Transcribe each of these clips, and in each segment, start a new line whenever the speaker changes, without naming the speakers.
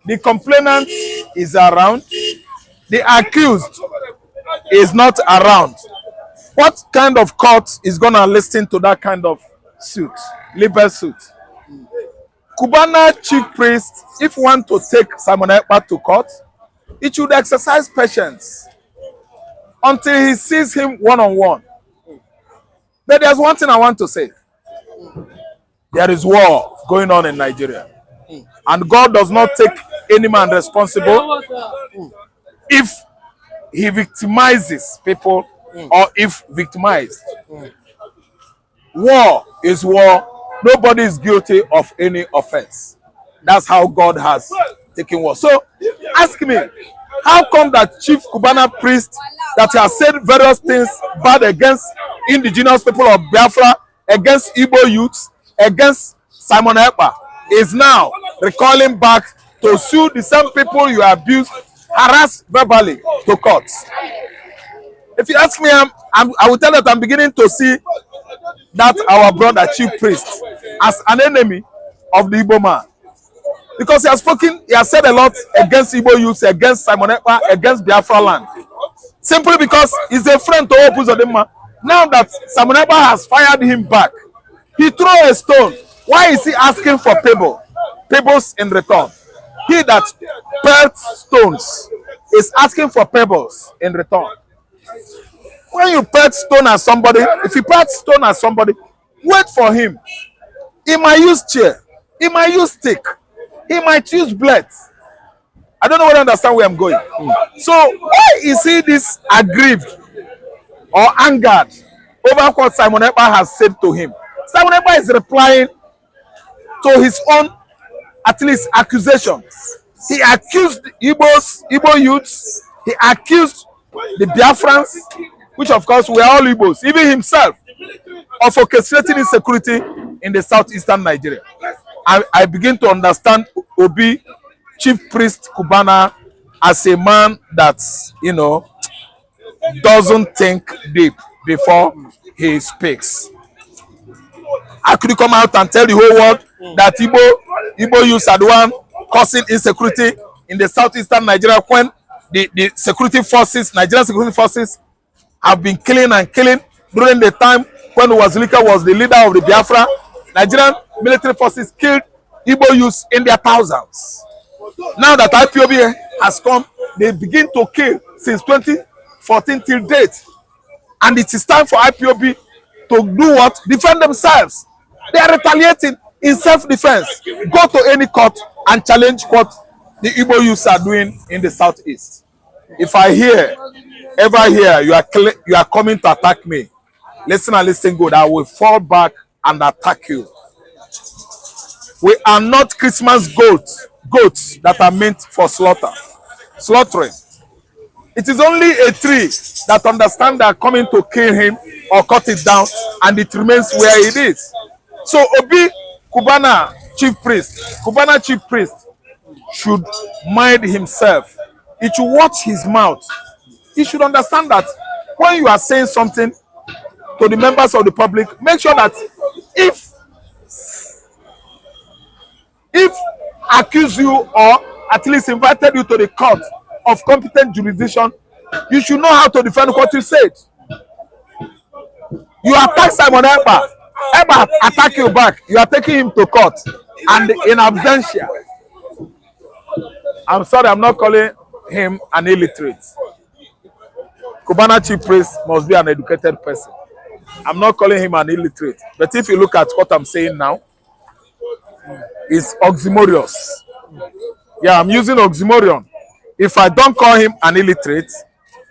The complainant is around. The accused is not around. What kind of court is going to listen to that kind of suit, legal suit? Cubana Chiefpriest, if want to take Simon Ekpa to court, it should exercise patience until he sees him one-on-one. But there's one thing I want to say. There is war going on in Nigeria. And God does not take any man responsible if he victimizes people or if victimized. War is war. Nobody is guilty of any offense. That's how God has taken war. So ask me, how come that Chief Cubana priest that has said various things bad against indigenous people of Biafra, against Igbo youths, against Simon Ekpa, is now recalling back to sue the same people you abused, harassed verbally to courts? If you ask me, I will tell that I'm beginning to see that our brother Chiefpriest as an enemy of the Igbo man. Because he has spoken, he has said a lot against Igbo youths, against Simon Ekpa, against Biafra land. Simply because he's a friend to Opus Odema. Now that Simon Ekpa has fired him back, he threw a stone. Why is he asking for pebbles in return? He that pelts stones is asking for pebbles in return. When you pelt stone at somebody, if you pelt stone at somebody, wait for him. He might use chair, he might use stick, he might use blade. I don't know whether you understand where I'm going. So why is he this aggrieved or angered over what Simon Ekpa has said to him? Simon Ekpa is replying to his own, at least, accusations. He accused Igbo youths, he accused the Biafrans, which of course we are all Igbos, even himself, of orchestrating insecurity in the southeastern Nigeria. I begin to understand Obi, Chiefpriest Cubana, as a man that, you know, doesn't think deep before he speaks. I could come out and tell the whole world that Igbo youths are the one causing insecurity in the southeastern Nigeria when the security forces, Nigerian security forces, have been killing and killing during the time when Wazulika was the leader of the Biafra. Nigerian military forces killed Igbo youths in their thousands. Now that IPOB has come, they begin to kill since 2014 till date. And it is time for IPOB to do what? Defend themselves. They are retaliating in self-defense. Go to any court and challenge what the Igbo youths are doing in the southeast. If I ever hear you are coming to attack me, listen and listen good. I will fall back and attack you. We are not Christmas goats that are meant for slaughtering. It is only a tree that understands they are coming to kill him or cut it down, and it remains where it is. So Obi Cubana Chiefpriest should mind himself. He should watch his mouth. He should understand that when you are saying something to the members of the public, make sure that if accuse you or at least invited you to the court of competent jurisdiction, you should know how to defend what you said. You attack Simon Ekpa, Ekpa attack you back, you are taking him to court and in absentia. I'm sorry, I'm not calling him an illiterate. Cubana Chiefpriest must be an educated person. I'm not calling him an illiterate. But if you look at what I'm saying now, it's oxymorous. Yeah, I'm using oxymoron. If I don't call him an illiterate,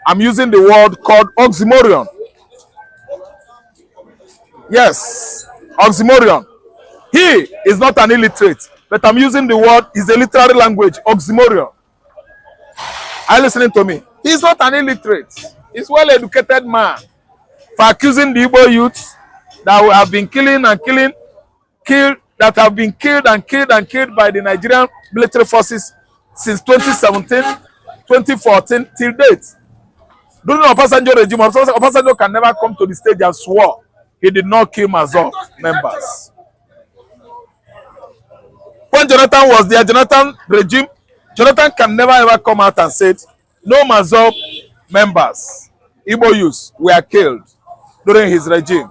I'm using the word called oxymoron. Yes, oxymoron. He is not an illiterate, but I'm using the word, is a literary language, oxymoron. Are you listening to me? He's not an illiterate. He's a well-educated man. For accusing the Igbo youths that have been that have been killed by the Nigerian military forces since 2017, 2014 till date. During the Obasanjo regime, Obasanjo can never come to the stage and swore he did not kill Mazor members. When Jonathan was there, Jonathan regime Jonathan can never ever come out and say, no Mazop members, Igbo youths, were killed during his regime.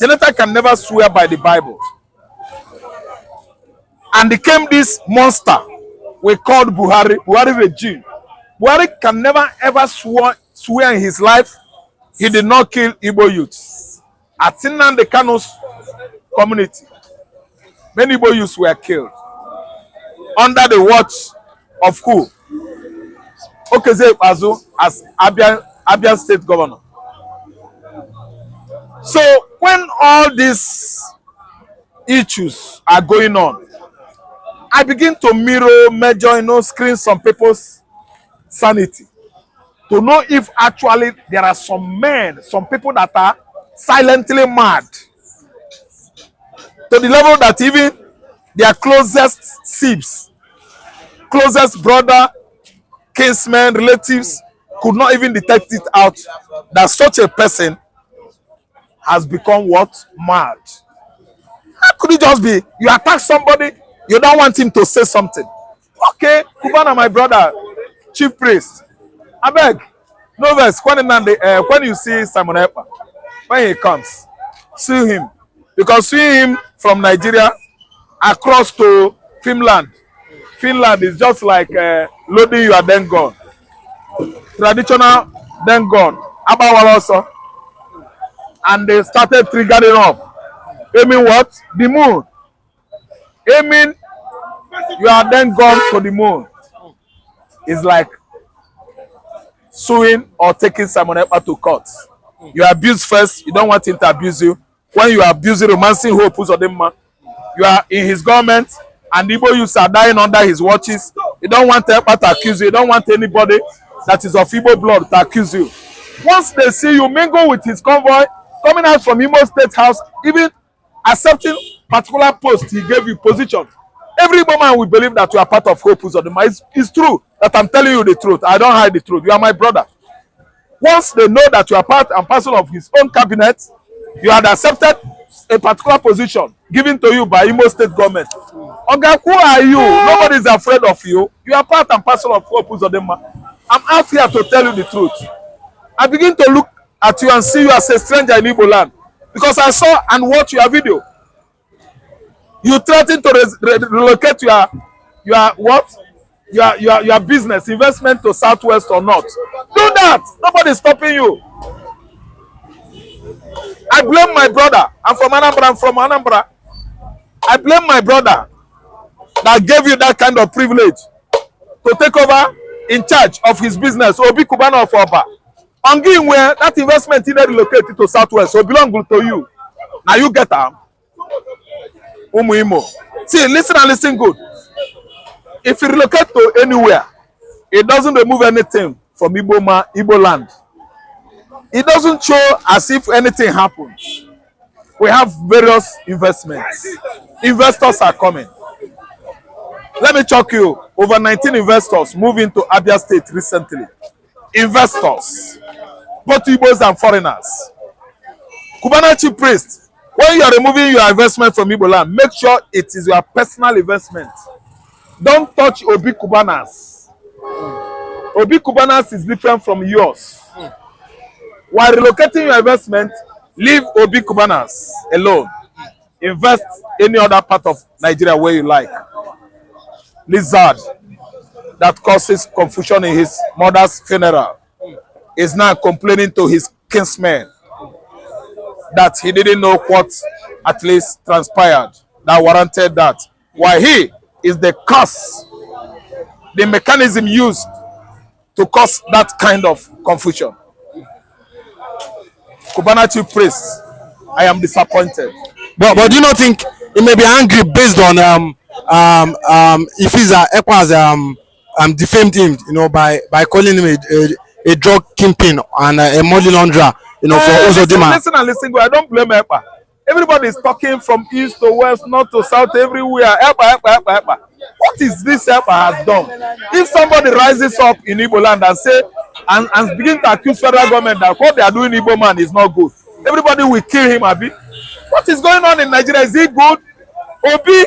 Jonathan can never swear by the Bible. And became this monster we called Buhari regime. Buhari can never ever swear in his life he did not kill Igbo youths. At nnamdikanu's community, many Igbo youths were killed under the watch of who? Okeze Azu as Abia State Governor. So when all these issues are going on, I begin to measure, screen some people's sanity to know if actually there are some people that are silently mad to the level that even their closest sibs, closest brother, kinsmen, relatives could not even detect it out that such a person has become what? Mad. How could it just be you attack somebody, you don't want him to say something? Okay, Cubana, my brother, Chiefpriest, I beg, no verse. When you see Simon Ekpa, when he comes, sue him. Because seeing him from Nigeria across to Finland is just like loading you are then gone. Traditional then gone. Abawal also. And they started triggering up. Aiming what? The moon. Aiming, you are then gone to the moon. It's like suing or taking Simon Ekpa to court. You abuse first, you don't want him to abuse you. When you are abusing, romancing hope, you are in his government, and Igbo youths are dying under his watches. You don't want Ekpa to accuse you. You don't want anybody that is of Igbo blood to accuse you. Once they see you mingle with his convoy, coming out from Imo State House, even accepting particular post he gave you position, every woman will believe that you are part of Hope Uzodinma. It's true that I'm telling you the truth. I don't hide the truth. You are my brother. Once they know that you are part and parcel of his own cabinet, you had accepted a particular position given to you by Imo State government. Okay, who are you? Nobody is afraid of you. You are part and parcel of Hope Uzodinma. I'm out here to tell you the truth. I begin to look at you and see you as a stranger in Igbo land, because I saw and watched your video. You threatened to relocate your business investment to Southwest or not. Do that. Nobody is stopping you. I blame my brother. I'm from Anambra. I blame my brother that gave you that kind of privilege to take over in charge of his business. Obi Cubana of Oba. On giving where that investment is relocated to Southwest, so belong to you. Now you get them. See, listen and listen good. If you relocate to anywhere, it doesn't remove anything from Igbo land. It doesn't show as if anything happens. We have various investments. Investors are coming. Let me shock you. Over 19 investors moved into Abia State recently. Investors, both Igbos and foreigners. Cubana Chiefpriest, when you are removing your investment from Igbo land, make sure it is your personal investment. Don't touch Obi Cubanas. Obi Cubanas is different from yours. While relocating your investment, leave Obi Cubanas alone. Invest any other part of Nigeria where you like. Lizard that causes confusion in his mother's funeral is now complaining to his kinsmen that he didn't know what at least transpired that warranted that. Why he is the cause, the mechanism used to cause that kind of confusion. Cubana Chiefpriest, I am disappointed.
But do you not think he may be angry based on if he's Ekpa's defamed him, by calling him a drug kingpin and a money launderer, for Uzodinma.
Listen and listen. I don't blame Ekpa. Everybody is talking from east to west, north to south, everywhere. Ekpa. What is this Ekpa has done? If somebody rises up in Igbo land and say and begin to accuse federal government that what they are doing in Igbo man is not good, everybody will kill him, Abi. What is going on in Nigeria? Is it good? Obi,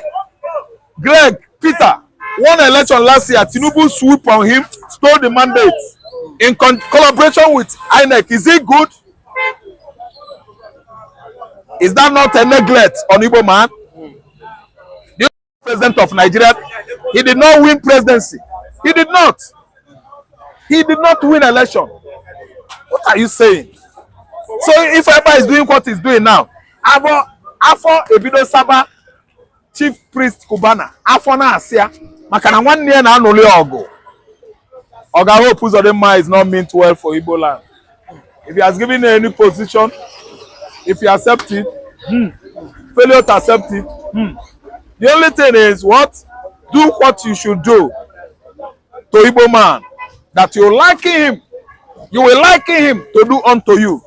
Greg, Peter, won election last year. Tinubu swoop on him, stole the mandate in collaboration with INEC. Is it good? Is that not a neglect on Igbo man? The president of Nigeria, he did not win presidency. He did not. He did not win election. What are you saying? So if Ekpa is doing what he's doing now, after Ebido Saba, Chiefpriest Cubana, after na Asia, makana 1 year na anole ogo. Oga Hope Uzodinma is not meant well for Igbo land. If he has given any position, if you accept it, failure to accept it, the only thing is what? Do what you should do to Igbo man. That you like him, you will like him to do unto you.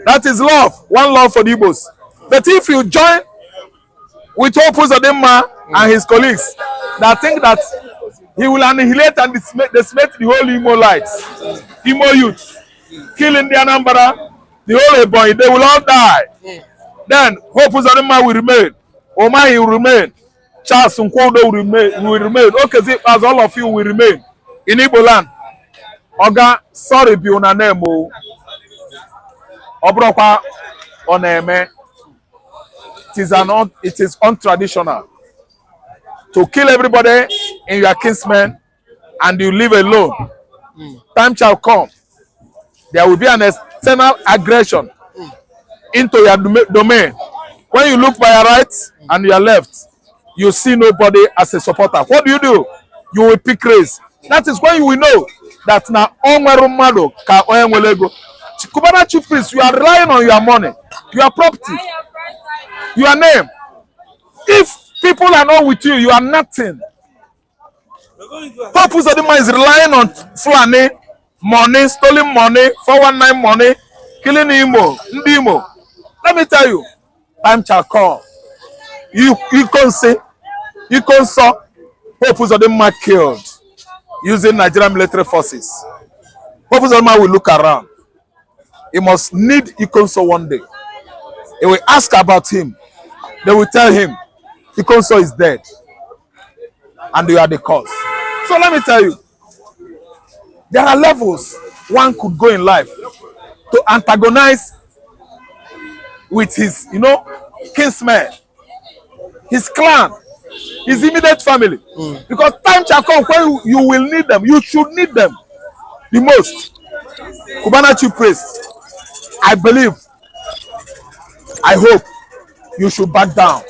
That is love. One love for the Igbos. But if you join with Hope Uzodinma and his colleagues that think that he will annihilate and decimate the whole Imo lights, Imo youth, killing the Anambra, the whole boy, they will all die. Then Hope Uzodinma will remain. Omahi will remain. Charles Nkwodo will remain. Okay, as all of you will remain in Igbo land. Oga, sorry, be on a name. Obrokwa oneme. It is untraditional to kill everybody in your kinsmen and you live alone. Time shall come. There will be an external aggression into your domain. When you look by your right and your left, you see nobody as a supporter. What do? You will pick race. That is when you will know that na onwerumado ka onwelego. Cubana Chiefpriest, you are relying on your money, your property, your name. If people are not with you, you are nothing. Hope Uzodinma is relying on Fulani money, stolen money, 419 money, killing Imo, Ndimo. Let me tell you, time shall come. You can say, you can saw Hope Uzodinma killed using Nigerian military forces. Hope Uzodinma will look around. He must need Ikonso one day. He will ask about him. They will tell him, Ikonso is dead. And you are the cause. So let me tell you, there are levels one could go in life to antagonize with his, kinsmen, his clan, his immediate family. Because time shall come when you will need them. You should need them the most. Cubana Chiefpriest, I believe, I hope you should back down.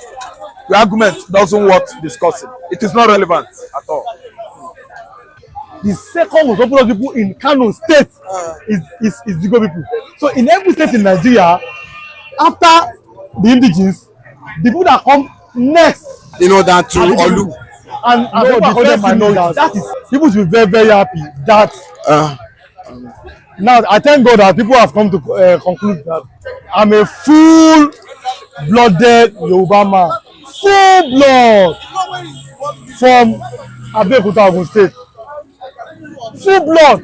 Your argument doesn't worth discussing. It is not relevant at all.
The second most popular people in Kano State is the Igbo people. So in every state in Nigeria, after the indigenes, the people that come next,
that to Olu.
And people are minorities. That is, people should be very, very happy that now I thank God that people have come to conclude that I'm a full-blooded Yoruba man, full blood from Abeokuta, Ogun State. Full blood.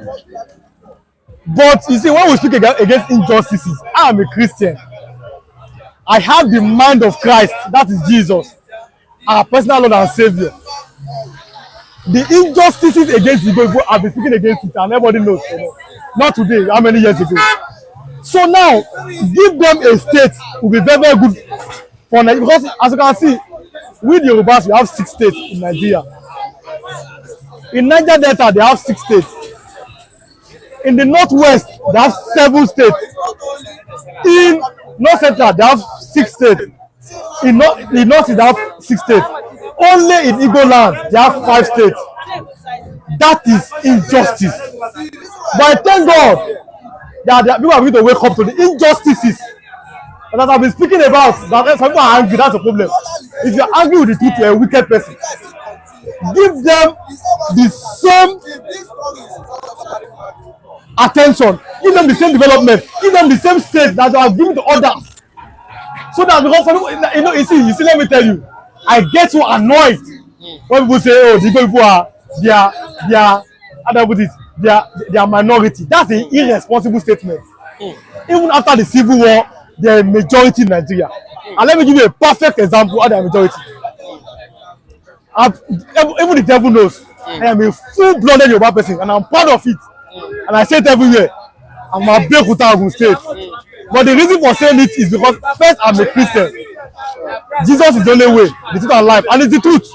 But you see, when we speak against injustices, I am a Christian. I have the mind of Christ, that is Jesus, our personal Lord and Savior. The injustices against the people, I've been speaking against it, and everybody knows. Not today, how many years ago? So now, give them a state will be very, very good for Nigeria. Because as you can see, we the Yorubas, we have 6 states in Nigeria. In Niger Delta, they have 6 states. In the Northwest, they have 7 states. In North Central, they have 6 states. In the North, they have 6 states. Only in Igbo land, they have 5 states. That is injustice. But I thank God that people are going to wake up to the injustices that I've been speaking about. That some people are angry, that's a problem. If you're angry with the truth, you're a wicked person. Give them the same attention, give them the same development, give them the same state that you are giving to others. So that because you see, let me tell you, I get so annoyed when people say, oh, the people are they are minority. That's an irresponsible statement. Even after the civil war, they are a majority in Nigeria. And let me give you a perfect example of the majority. Even the devil knows I am a full-blooded Yoruba person, and I'm proud of it. And I say it everywhere. I'm a Abeokuta Ogun State. But the reason for saying it is because first, I'm a Christian. Jesus is the only way, the truth and life, and it's the truth.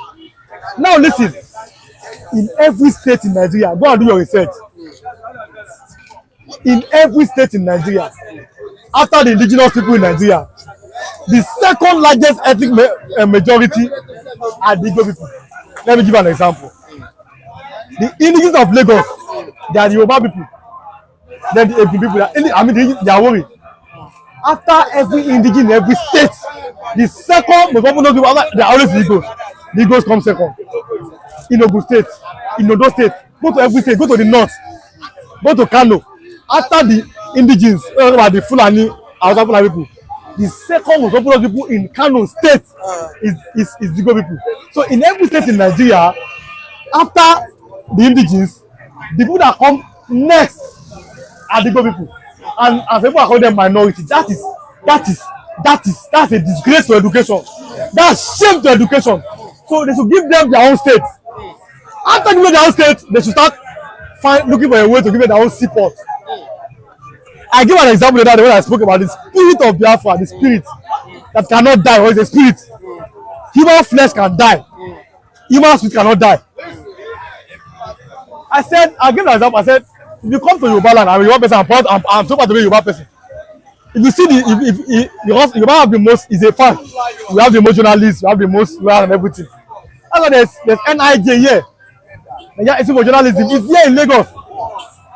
Now listen, in every state in Nigeria, go and do your research. In every state in Nigeria, after the indigenous people in Nigeria, the second largest ethnic majority are the Igbo people. Let me give you an example. The indigenous of Lagos, they are the Yoruba people. Then the Ekpa people, they are worried. After every indigenous in every state, the second most popular people, they are always the Igbos. The Igbos come second. In Ogun State, in Ondo State, go to every state, go to the north, go to Kano. After the indigenous, the Fulani, Hausa Fulani people, the second most popular people in Kano State is the Igbo people. So in every state in Nigeria, after the indigenous, the people that come next are the Igbo people. And as people are calling them minority, that's a disgrace to education. That's shame to education. So they should give them their own state. After giving their own state, they should start looking for a way to give them their own support. I give an example of that when I spoke about the spirit of Biafra, the spirit that cannot die, or is a spirit. Human flesh can die. Human spirit cannot die. I give an example. I said, if you come to Yoruba land, I'm a Yoruba person, I'm so proud to be a Yoruba person. If you see because Yoruba have the most, is a fact. We have the most journalists, we have the most, we have everything. That's why there's NIJ here. Nigeria Institute for Journalism is here in Lagos.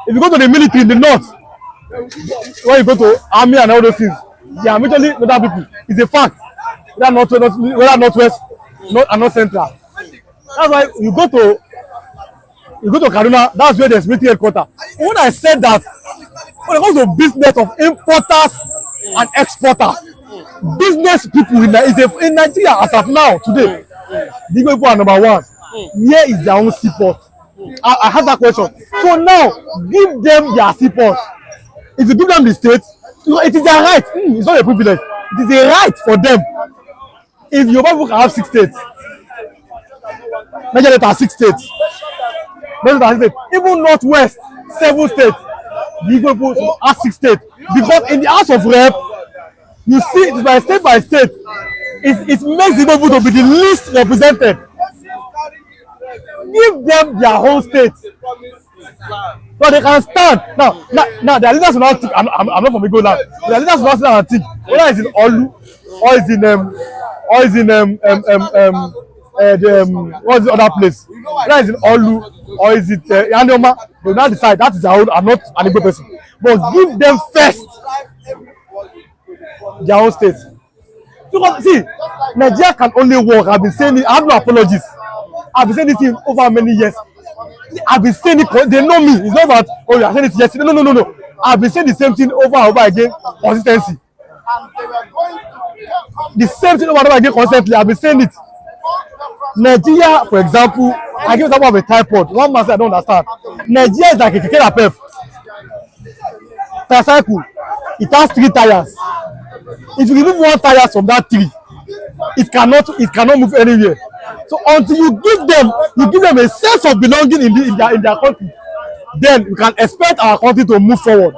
If you go to the military in the north, when you go to army and all those things, they are majorly other people. It's a fact. Whether northwest, and not central. That's why you go to Kaduna, that's where there's military headquarters. When I said that, when it comes to business of importers and exporters, business people in Nigeria as of now, today, the people are number one. Where is their own support? I have that question. So now, give them their support. If you give them the state, it is their right. It's not a privilege. It is a right for them. If Yoruba people can have 6 states, Nigeria has 6 states. Even Northwest, 7 states. The Igbo people have 6 states. Because in the House of Rep, you see it by state. It makes the Igbo people to be the least represented. Give them their whole state. So they can stand. Now their leaders will not think. I'm not from Igbo land. Their leaders will not stand and think. Whether it's in Olu or it's in what's the other place? Whether it's in Olu or is it Yanoma, they will not decide. That is their own. I'm not an Igbo person. But give them first their own state. Because see, Nigeria can only work. I've been saying it. I have no apologies. I've been saying this over many years. I've been saying it. They know me. It's not that, oh, you are saying it yesterday. No. I've been saying the same thing over and over again. Consistency. The same thing over and over again constantly. I've been saying it. Nigeria, for example, I give example of a tripod. One man said I don't understand. Nigeria is like a keke napep. Tricycle. It has 3 tires. If you remove 1 tire from that 3, it cannot move anywhere. So until you give them a sense of belonging in their country, then we can expect our country to move forward.